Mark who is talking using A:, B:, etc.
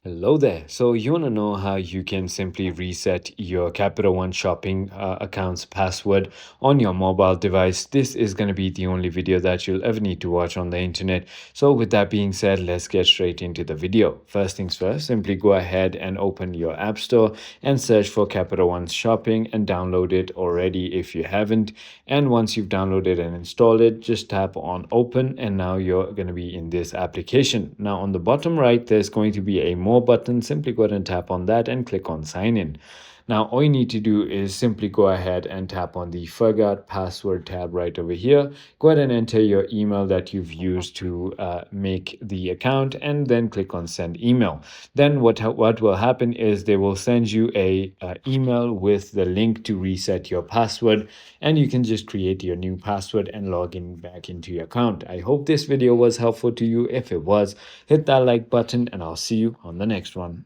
A: Hello there. So you want to know how you can simply reset your Capital One shopping account's password on your mobile device. This is going to be the only video that you'll ever need to watch on the internet. So with that being said, let's get straight into the video. First things first, simply go ahead and open your App Store and search for Capital One Shopping and download it already if you haven't. And once you've downloaded and installed it, just tap on open and now you're going to be in this application. Now on the bottom right, there's going to be a more button. Simply go ahead and tap on that and click on sign in. Now, all you need to do is simply go ahead and tap on the forgot password tab right over here. Go ahead and enter your email that you've used to make the account and then click on send email. Then what will happen is they will send you a email with the link to reset your password, and you can just create your new password and log in back into your account. I hope this video was helpful to you. If it was, hit that like button and I'll see you on the next one.